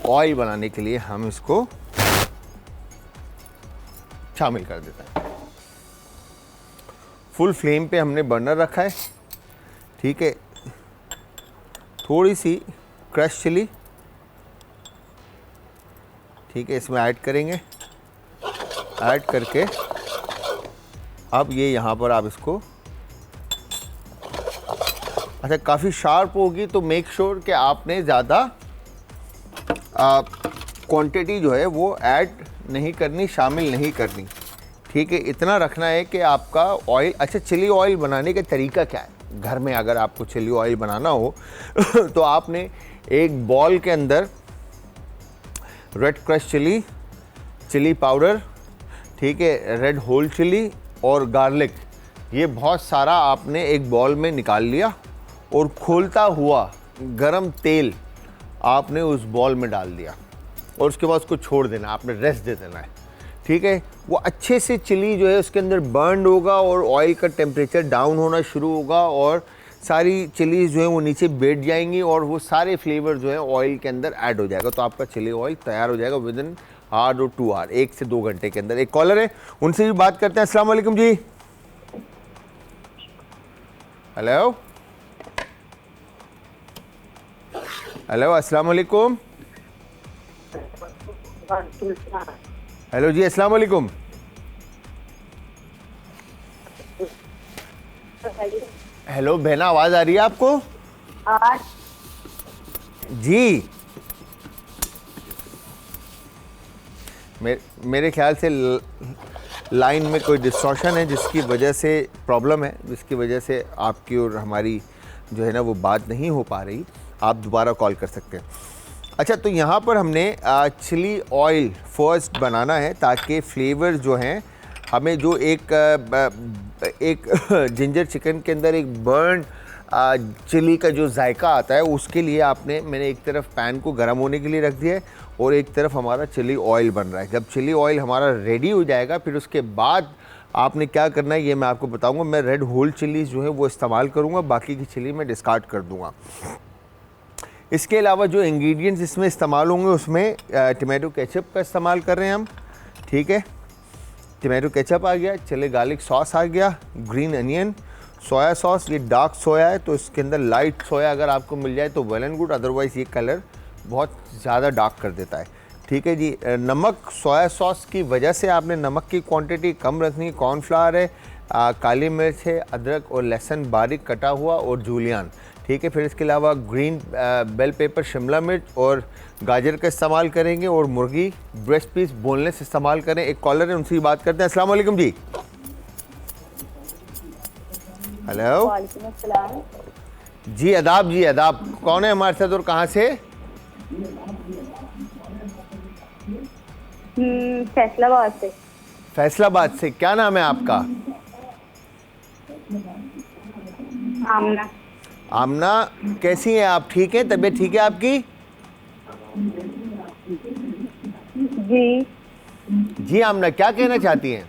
ऑयल बनाने के लिए हम इसको शामिल कर देते हैं। फुल फ्लेम पे हमने बर्नर रखा है, ठीक है। थोड़ी सी क्रश चिली, ठीक है, इसमें ऐड करेंगे। ऐड करके अब ये यहाँ पर आप इसको, अच्छा काफ़ी शार्प होगी तो मेक श्योर कि आपने ज़्यादा क्वांटिटी जो है वो ऐड नहीं करनी, शामिल नहीं करनी, ठीक है। इतना रखना है कि आपका ऑयल, अच्छा चिली ऑयल बनाने का तरीका क्या है घर में, अगर आपको चिली ऑयल बनाना हो तो आपने एक बॉल के अंदर रेड क्रश चिली पाउडर, ठीक है, रेड होल चिली और गार्लिक, ये बहुत सारा आपने एक बॉल में निकाल लिया, और खोलता हुआ गरम तेल आपने उस बॉल में डाल दिया, और उसके बाद उसको छोड़ देना, आपने रेस्ट दे देना है, ठीक है। वो अच्छे से चिली जो है उसके अंदर बर्न होगा, और ऑयल का टेम्परेचर डाउन होना शुरू होगा, और सारी चिलीज़ जो है वो नीचे बैठ जाएंगी, और वो सारे फ्लेवर जो है ऑयल के अंदर ऐड हो जाएगा। तो आपका चिली ऑयल तैयार हो जाएगा विद इन आवर और 2 आवर, 1 से 2 घंटे के अंदर। एक कॉलर है, उनसे भी बात करते हैं। अस्सलाम वालेकुम जी। हेलो हेलो, अस्सलाम वालेकुम। हेलो जी, अस्सलाम वालेकुम। हेलो बहना, आवाज़ आ रही है आपको? जी, मेरे ख्याल से लाइन में कोई डिस्टॉर्शन है, जिसकी वजह से प्रॉब्लम है, जिसकी वजह से आपकी और हमारी जो है ना वो बात नहीं हो पा रही। आप दोबारा कॉल कर सकते हैं। अच्छा, तो यहाँ पर हमने चिली ऑयल फर्स्ट बनाना है, ताकि फ्लेवर जो हैं हमें जो एक जिंजर चिकन के अंदर एक बर्न चिली का जो जायका आता है, उसके लिए मैंने एक तरफ पैन को गर्म होने के लिए रख दिया है, और एक तरफ हमारा चिली ऑयल बन रहा है। जब चिली ऑयल हमारा रेडी हो जाएगा, फिर उसके बाद आपने क्या करना है ये मैं आपको बताऊंगा। मैं रेड होल चिलीज़ जो है वो इस्तेमाल करूंगा, बाकी की चिली मैं डिस्कार्ड कर दूंगा। इसके अलावा जो इंग्रेडिएंट्स इसमें इस्तेमाल होंगे, उसमें टमाटो केचप का इस्तेमाल कर रहे हैं हम, ठीक है। टमाटो केचप आ गया, चिली गार्लिक सॉस आ गया, ग्रीन अनियन, सोया सॉस, ये डार्क सोया है तो इसके अंदर लाइट सोया अगर आपको मिल जाए तो वेल एंड गुड, अदरवाइज़ ये कलर बहुत ज़्यादा डार्क कर देता है, ठीक है जी। नमक, सोया सॉस की वजह से आपने नमक की क्वांटिटी कम रखनी है। कॉर्नफ्लावर है, काली मिर्च है, अदरक और लहसुन बारीक कटा हुआ, और जूलियन, ठीक है। फिर इसके अलावा ग्रीन बेल पेपर, शिमला मिर्च और गाजर का इस्तेमाल करेंगे, और मुर्गी ब्रेस्ट पीस बोनलेस इस्तेमाल करें। एक कॉलर है, उनसे बात करते हैं। अस्सलाम वालेकुम जी। हेलो। वालेकुम अस्सलाम। जी अदाब, जी अदाब। कौन है हमारे साथ और कहाँ से? फैसलाबाद से। फैसलाबाद से। क्या नाम है आपका? आमना। आमना, कैसी हैं आप? ठीक है, तबीयत ठीक है आपकी? जी जी आमना, क्या कहना चाहती हैं?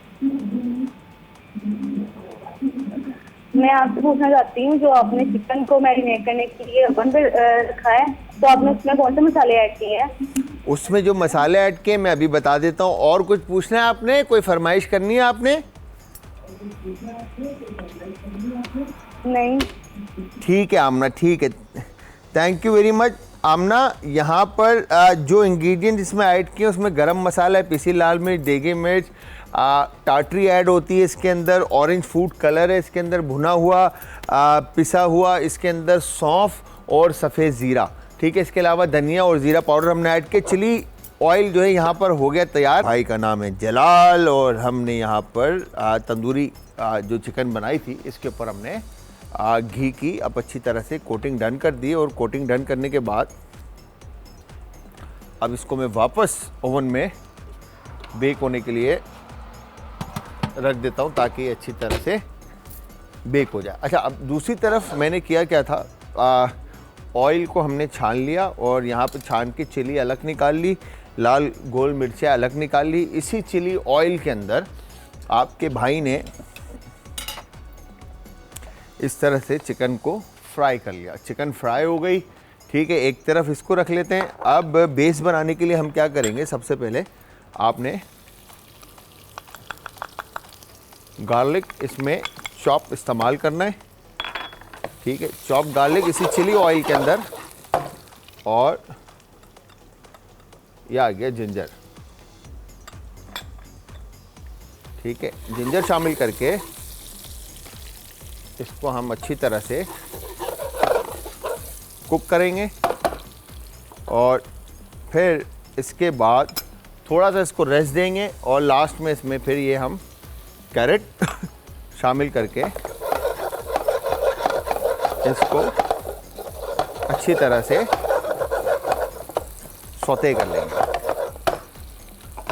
मैं आपसे पूछना चाहती हूँ, जो आपने चिकन को मैरिनेट करने के लिए ओवन पे रखा है, तो आपने उसमें कौन से मसाले ऐड किए हैं? उसमें जो मसाले ऐड किए मैं अभी बता देता हूँ। और कुछ पूछना है आपने? कोई फरमाइश करनी है आपने? नहीं। ठीक है आमना, ठीक है, थैंक यू वेरी मच आमना। यहाँ पर जो इंग्रेडिएंट इसमें ऐड किए उसमें गरम मसाला है, पिसी लाल मिर्च, देगी मिर्च, टाटरी ऐड होती है इसके अंदर, ऑरेंज फूड कलर है इसके अंदर, भुना हुआ पिसा हुआ इसके अंदर सौंफ और सफ़ेद ज़ीरा, ठीक है। इसके अलावा धनिया और ज़ीरा पाउडर हमने ऐड किया। चिली ऑयल जो है यहाँ पर हो गया तैयार। भाई का नाम है जलाल और हमने यहाँ पर तंदूरी जो चिकन बनाई थी इसके ऊपर हमने घी की अब अच्छी तरह से कोटिंग डन कर दी। और कोटिंग डन करने के बाद अब इसको मैं वापस ओवन में बेक होने के लिए रख देता हूँ ताकि अच्छी तरह से बेक हो जाए। अच्छा, अब दूसरी तरफ मैंने किया क्या था, ऑयल को हमने छान लिया और यहाँ पर छान के चिली अलग निकाल ली, लाल गोल मिर्चें अलग निकाल ली। इसी चिली ऑयल के अंदर आपके भाई ने इस तरह से चिकन को फ्राई कर लिया। चिकन फ्राई हो गई, ठीक है, एक तरफ इसको रख लेते हैं। अब बेस बनाने के लिए हम क्या करेंगे, सबसे पहले आपने गार्लिक इसमें चॉप इस्तेमाल करना है, ठीक है, चॉप गार्लिक इसी चिली ऑयल के अंदर। और यह आ गया जिंजर, ठीक है, जिंजर शामिल करके इसको हम अच्छी तरह से कुक करेंगे। और फिर इसके बाद थोड़ा सा इसको रेस्ट देंगे और लास्ट में इसमें फिर ये हम कैरेट शामिल करके इसको अच्छी तरह से सौते कर लेंगे।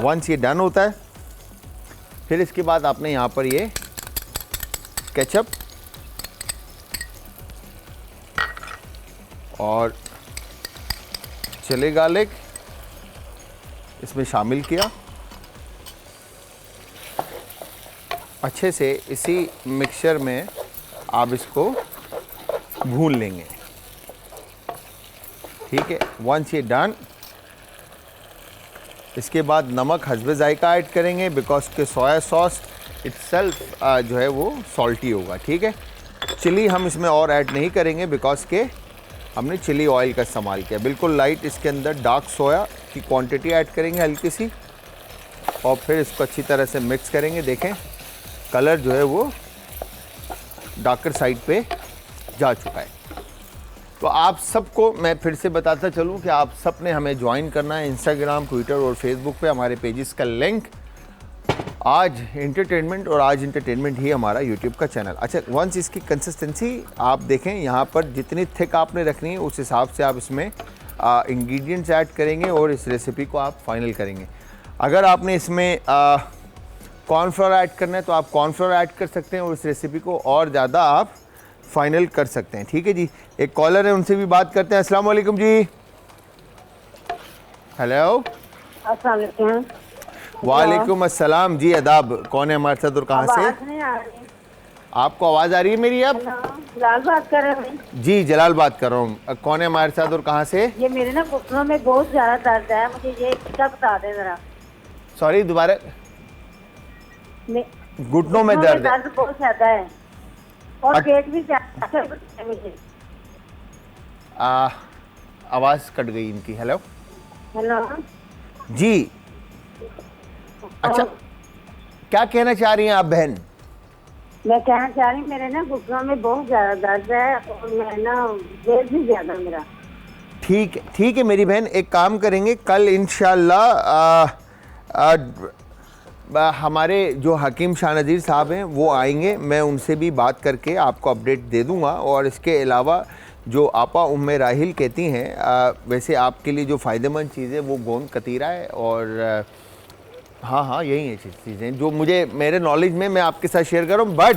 वंस ये डन होता है फिर इसके बाद आपने यहाँ पर ये केचप और चिली गार्लिक इसमें शामिल किया। अच्छे से इसी मिक्सचर में आप इसको भून लेंगे, ठीक है। वंस ये डन, इसके बाद नमक हस्बे जायका ऐड करेंगे बिकॉज के सोया सॉस इटसेल्फ जो है वो सॉल्टी होगा, ठीक है। चिली हम इसमें और ऐड नहीं करेंगे बिकॉज के हमने चिली ऑयल का इस्तेमाल किया। बिल्कुल लाइट इसके अंदर डार्क सोया की क्वांटिटी ऐड करेंगे हल्की सी और फिर इसको अच्छी तरह से मिक्स करेंगे। देखें कलर जो है वो डार्कर साइड पे जा चुका है। तो आप सबको मैं फिर से बताता चलूँ कि आप सब ने हमें ज्वाइन करना है इंस्टाग्राम, ट्विटर और फेसबुक पे। हमारे पेजेस का लिंक आज एंटरटेनमेंट और आज एंटरटेनमेंट ही हमारा यूट्यूब का चैनल। अच्छा, वंस इसकी कंसिस्टेंसी आप देखें, यहाँ पर जितनी थिक आपने रखनी है उस हिसाब से आप इसमें इंग्रेडिएंट्स ऐड करेंगे और इस रेसिपी को आप फाइनल करेंगे। अगर आपने इसमें कॉर्नफ्लोर ऐड करना है तो आप कॉर्नफ्लोर ऐड कर सकते हैं और इस रेसिपी को और ज़्यादा आप फाइनल कर सकते हैं, ठीक है जी। एक कॉलर है, उनसे भी बात करते हैं। अस्सलाम वालेकुम जी। हेलो, अस्सलाम वालेकुम। वालेकुम अस्सलाम जी, अदाब। कौन है हमारे साथ और कहाँ से? नहीं आ रही। आपको आवाज़ आ रही है मेरी? अब जलाल बात कर रहे हैं? जी जलाल बात कर रहा हूँ। कौन है हमारे साथ और कहाँ से? ये मेरे ना घुटनों में बहुत ज्यादा दर्द है, मुझे ये इसका बता दें जरा। सॉरी, दोबारा। घुटनों में दर्द है? दर्द बहुत ज्यादा है और पेट भी ज्यादा है मुझे। आवाज़ कट गई इनकी। हेलो हेलो जी। अच्छा, क्या कहना चाह रही हैं आप बहन? मैं कहना चाह रही हूँ मेरे ना घुटनों में बहुत ज्यादा दर्द है और मैं ना वेट भी ज्यादा मेरा। ठीक है मेरी बहन, एक काम करेंगे, कल इंशाल्लाह हमारे जो हकीम शाह नज़ीर साहब हैं वो आएंगे, मैं उनसे भी बात करके आपको अपडेट दे दूंगा। और इसके अलावा जो आपा उम्मे राहिल कहती हैं, वैसे आपके लिए जो फ़ायदेमंद चीज़ है वो गोंद कतीरा है। और हाँ यही है चीज़ें जो मुझे मेरे नॉलेज में मैं आपके साथ शेयर कर रहा हूँ। बट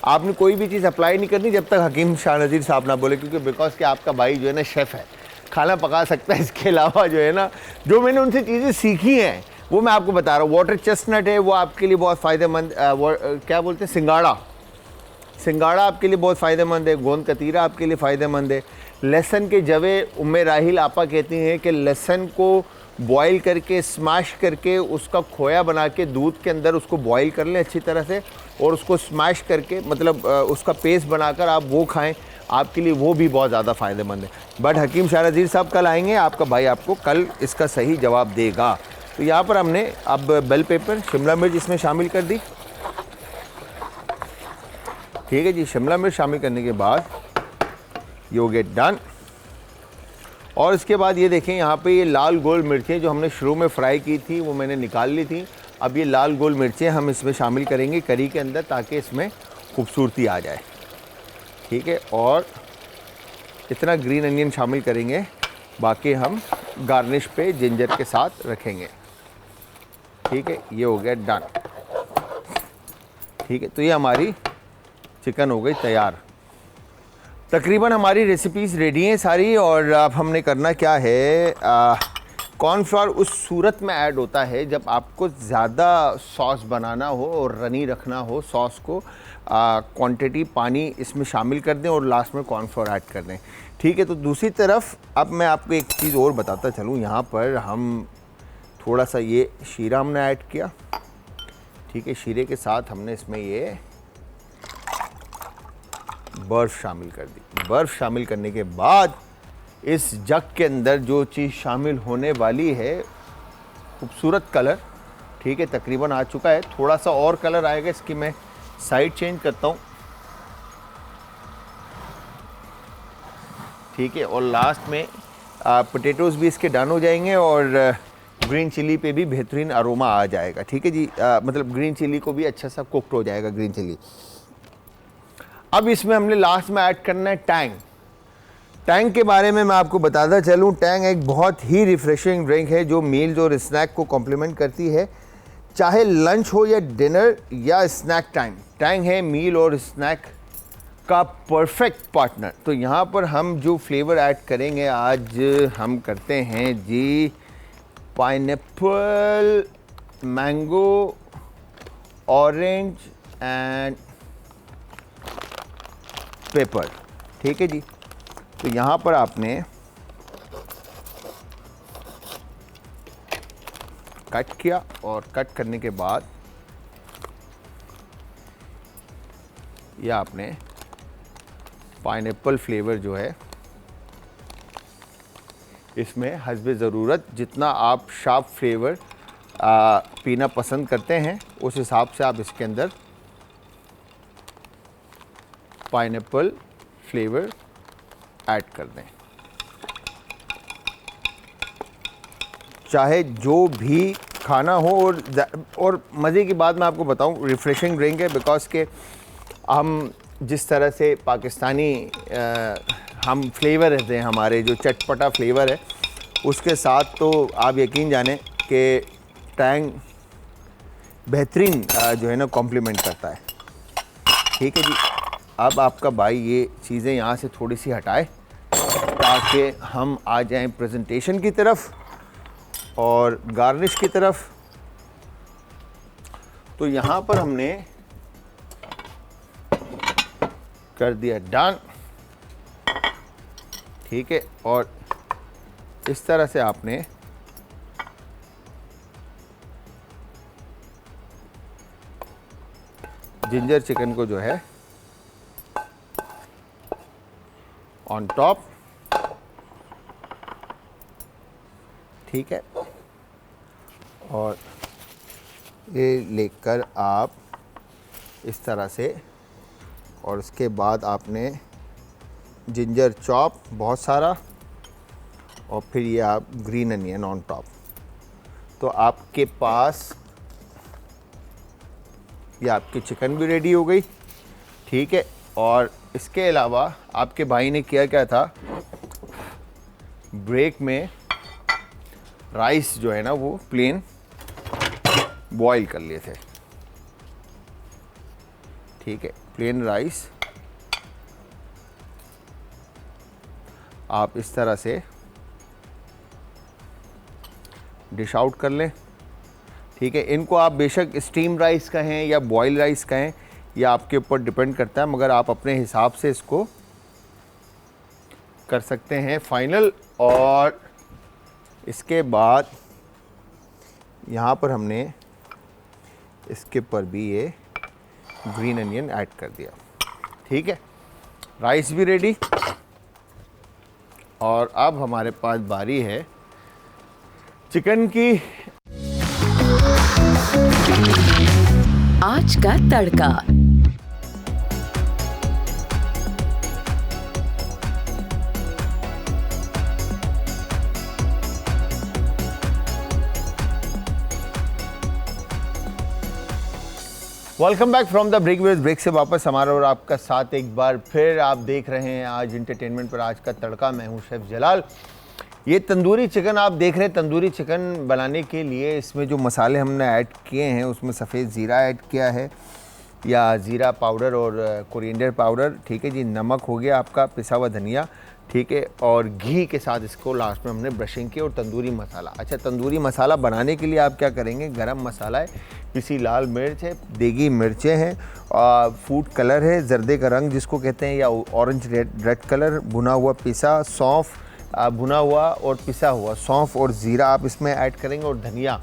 आपने कोई भी चीज़ अप्लाई नहीं करनी जब तक हकीम शाह नज़ीर साहब ना बोले, क्योंकि बिकॉज कि आपका भाई जो है ना शेफ़ है, खाना पका सकता है। इसके अलावा जो है ना जो मैंने उनसे चीज़ें सीखी हैं वो मैं आपको बता रहा हूँ। वाटर चेस्टनट है वो आपके लिए बहुत फ़ायदेमंद, क्या बोलते हैं, सिंगाड़ा आपके लिए बहुत फ़ायदेमंद है। गोंद कतीरा आपके लिए फ़ायदेमंद है। लहसुन के जवे उम्मे राहिल आपा कहती हैं कि लहसुन को बॉईल करके स्मैश करके उसका खोया बना के दूध के अंदर उसको बॉईल कर लें अच्छी तरह से, और उसको स्मैश करके मतलब उसका पेस्ट बनाकर आप वो खाएं, आपके लिए वो भी बहुत ज़्यादा फ़ायदेमंद है। बट हकीम शाह नज़ीर साहब कल आएंगे, आपका भाई आपको कल इसका सही जवाब देगा। तो यहाँ पर हमने अब बेल पेपर, शिमला मिर्च इसमें शामिल कर दी। ठीक है जी, शिमला मिर्च शामिल करने के बाद यू गेट डन। और इसके बाद ये देखें यहाँ पे ये लाल गोल मिर्चें जो हमने शुरू में फ्राई की थी वो मैंने निकाल ली थी। अब ये लाल गोल मिर्चें हम इसमें शामिल करेंगे करी के अंदर, ताकि इसमें खूबसूरती आ जाए। ठीक है, और इतना ग्रीन अनियन शामिल करेंगे, बाकी हम गार्निश पे जिंजर के साथ रखेंगे। ठीक है, ये हो गया डन। ठीक है, तो ये हमारी चिकन हो गई तैयार। तकरीबन हमारी रेसिपीज़ रेडी हैं सारी, और अब हमने करना क्या है, कॉर्नफ्लोर उस सूरत में ऐड होता है जब आपको ज़्यादा सॉस बनाना हो और रनी रखना हो सॉस को, क्वांटिटी पानी इसमें शामिल कर दें और लास्ट में कॉर्नफ्लोर ऐड कर दें। ठीक है, तो दूसरी तरफ अब मैं आपको एक चीज़ और बताता चलूँ। यहाँ पर हम थोड़ा सा ये शीरा हमने ऐड किया। ठीक है, शीरे के साथ हमने इसमें ये बर्फ़ शामिल कर दी। बर्फ़ शामिल करने के बाद इस जग के अंदर जो चीज़ शामिल होने वाली है, खूबसूरत कलर। ठीक है, तकरीबन आ चुका है, थोड़ा सा और कलर आएगा, इसकी मैं साइड चेंज करता हूँ। ठीक है, और लास्ट में पोटैटोज़ भी इसके डन हो जाएंगे और ग्रीन चिली पे भी बेहतरीन अरोमा आ जाएगा। ठीक है जी, मतलब ग्रीन चिली को भी अच्छा सा कुक्ड हो जाएगा ग्रीन चिली। अब इसमें हमने लास्ट में ऐड करना है टैंग। टैंग के बारे में मैं आपको बताता चलूँ, टैंग एक बहुत ही रिफ्रेशिंग ड्रिंक है जो मील्स और स्नैक को कॉम्प्लीमेंट करती है, चाहे लंच हो या डिनर या स्नैक टाइम। टैंग है मील और स्नैक का परफेक्ट पार्टनर। तो यहाँ पर हम जो फ्लेवर ऐड करेंगे आज हम करते हैं जी pineapple, mango, orange and pepper. ठीक है जी, तो यहाँ पर आपने कट किया और कट करने के बाद ये आपने पाइनएप्पल फ्लेवर जो है इसमें हस्बे ज़रूरत जितना आप शार्प फ्लेवर पीना पसंद करते हैं उस हिसाब से आप इसके अंदर पाइनएप्पल फ्लेवर ऐड कर दें। चाहे जो भी खाना हो, और मज़े की बात मैं आपको बताऊं, रिफ़्रेशिंग ड्रिंक है बिकॉज़ के हम जिस तरह से पाकिस्तानी हम फ्लेवर रहते हैं, हमारे जो चटपटा फ्लेवर है उसके साथ तो आप यकीन जानें कि टैंग बेहतरीन जो है ना कॉम्प्लीमेंट करता है। ठीक है जी, अब आपका भाई ये चीज़ें यहाँ से थोड़ी सी हटाए ताकि हम आ जाएं प्रेजेंटेशन की तरफ और गार्निश की तरफ। तो यहाँ पर हमने कर दिया डन। ठीक है, और इस तरह से आपने जिंजर चिकन को जो है ऑन टॉप। ठीक है, और ये लेकर आप इस तरह से, और उसके बाद आपने जिंजर चॉप बहुत सारा, और फिर ये आप ग्रीन अनियन ऑन टॉप। तो आपके पास ये आपकी चिकन भी रेडी हो गई। ठीक है, और इसके अलावा आपके भाई ने किया क्या था, ब्रेक में राइस जो है ना वो प्लेन बॉईल कर लिए थे। ठीक है, प्लेन राइस आप इस तरह से डिश आउट कर लें। ठीक है, इनको आप बेशक स्टीम राइस कहें या बॉयल राइस कहें, यह आपके ऊपर डिपेंड करता है, मगर आप अपने हिसाब से इसको कर सकते हैं फाइनल। और इसके बाद यहाँ पर हमने इसके ऊपर भी ये ग्रीन अनियन ऐड कर दिया। ठीक है, राइस भी रेडी। और अब हमारे पास बारी है चिकन की। आज का तड़का। Welcome back from the break. With break से वापस हमारा और आपका साथ एक बार फिर। आप देख रहे हैं आज इंटरटेनमेंट पर आज का तड़का। मैं हूं शेफ जलाल। ये तंदूरी चिकन आप देख रहे हैं। तंदूरी चिकन बनाने के लिए इसमें जो मसाले हमने ऐड किए हैं उसमें सफ़ेद ज़ीरा ऐड किया है या ज़ीरा पाउडर और कोरिएंडर पाउडर। ठीक है जी, नमक हो गया आपका, पिसा हुआ धनिया, ठीक है, और घी के साथ इसको लास्ट में हमने ब्रशिंग की। और तंदूरी मसाला। अच्छा, तंदूरी मसाला बनाने के लिए आप क्या करेंगे, गरम मसाला है, पिसी लाल मिर्च है, देगी मिर्चें हैं, फूड कलर है, जर्दे का रंग जिसको कहते हैं, या ऑरेंज रेड कलर, भुना हुआ पिसा सौंफ, भुना हुआ और पिसा हुआ सौंफ और ज़ीरा आप इसमें ऐड करेंगे, और धनिया।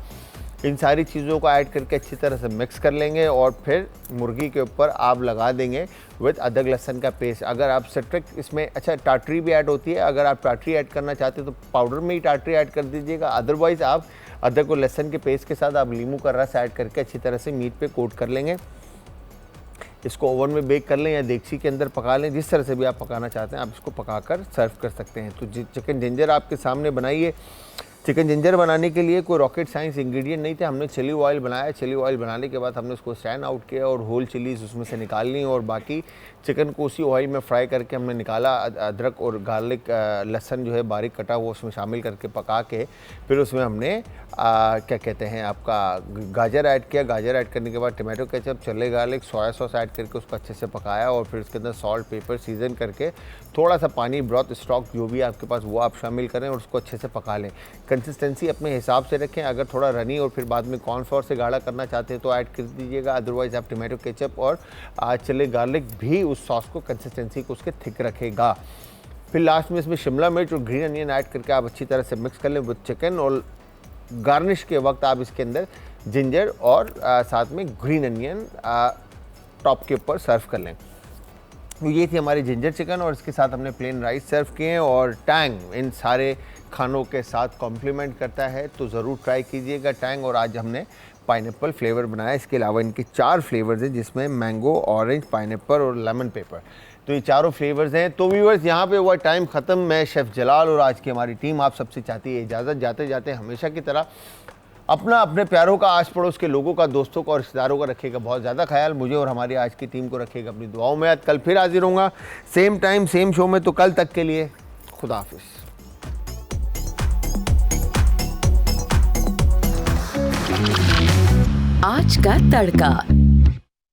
इन सारी चीज़ों को ऐड करके अच्छी तरह से मिक्स कर लेंगे और फिर मुर्गी के ऊपर आप लगा देंगे विद अदरक लहसुन का पेस्ट। अगर आप सिट्रिक इसमें, अच्छा टाटरी भी ऐड होती है, अगर आप टाटरी ऐड करना चाहते हैं तो पाउडर में ही टाटरी ऐड कर दीजिएगा। अदरवाइज़ आप अदरक और लहसुन के पेस्ट के साथ आप नींबू का रस ऐड करके अच्छी तरह से मीट पे कोट कर लेंगे। इसको ओवन में बेक कर लें या देगची के अंदर पका लें, जिस तरह से भी आप पकाना चाहते हैं आप इसको पकाकर सर्व कर सकते हैं। तो चिकन जिंजर आपके सामने बनाइए। चिकन जिंजर बनाने के लिए कोई रॉकेट साइंस इंग्रेडिएंट नहीं थे। हमने चिली ऑयल बनाया। चिली ऑयल बनाने के बाद हमने उसको स्टैंड आउट किया और होल चिलीज़ उसमें से निकाल ली और बाकी चिकन को उसी ऑयल में फ्राई करके हमने निकाला। अदरक और गार्लिक लहसुन जो है बारीक कटा हुआ उसमें शामिल करके पका के फिर उसमें हमने क्या कहते हैं आपका गाजर ऐड किया। गाजर ऐड करने के बाद tomato ketchup, chilli garlic, soya sauce add करके उसको अच्छे से पकाया और फिर उसके अंदर सॉल्ट, पेपर सीजन करके थोड़ा सा पानी, ब्रॉथ स्टॉक जो भी आपके पास वो आप शामिल करें और उसको अच्छे से पका लें। कंसिस्टेंसी अपने हिसाब से रखें। अगर थोड़ा रनी और फिर बाद में कॉर्नफ्लोर से गाढ़ा करना चाहते हैं तो ऐड कर दीजिएगा। अदरवाइज़ आप टमाटो केचप और चिली गार्लिक भी उस सॉस को, कंसिस्टेंसी को उसके थिक रखेगा। फिर लास्ट में इसमें शिमला मिर्च और ग्रीन अनियन ऐड करके आप अच्छी तरह से मिक्स कर लें विद चिकन। और गार्निश के वक्त आप इसके अंदर जिंजर और साथ में ग्रीन अनियन टॉप के ऊपर सर्व कर लें। तो ये थी हमारी जिंजर चिकन और इसके साथ हमने प्लेन राइस सर्व किए हैं। और टैंग इन सारे खानों के साथ कॉम्प्लीमेंट करता है, तो ज़रूर ट्राई कीजिएगा टैंग। और आज हमने पाइनएप्पल फ्लेवर बनाया। इसके अलावा इनके 4 फ्लेवर्स हैं जिसमें मैंगो, ऑरेंज, पाइनएप्पल और लेमन पेपर। तो ये चारों फ्लेवर्स हैं। तो व्यूअर्स, यहाँ पे हुआ टाइम ख़त्म। मैं शेफ़ जलाल और आज की हमारी टीम आप सबसे चाहती है इजाज़त। जाते जाते हमेशा की तरह अपना, अपने प्यारों का, आस पड़ोस के लोगों का, दोस्तों का और रिश्तेदारों का रखेगा बहुत ज़्यादा ख्याल। मुझे और हमारी आज की टीम को रखेगा अपनी दुआओं में। कल फिर हाजिर होऊंगा सेम टाइम सेम शो में। तो कल तक के लिए खुदा हाफिज़। आज का तड़का।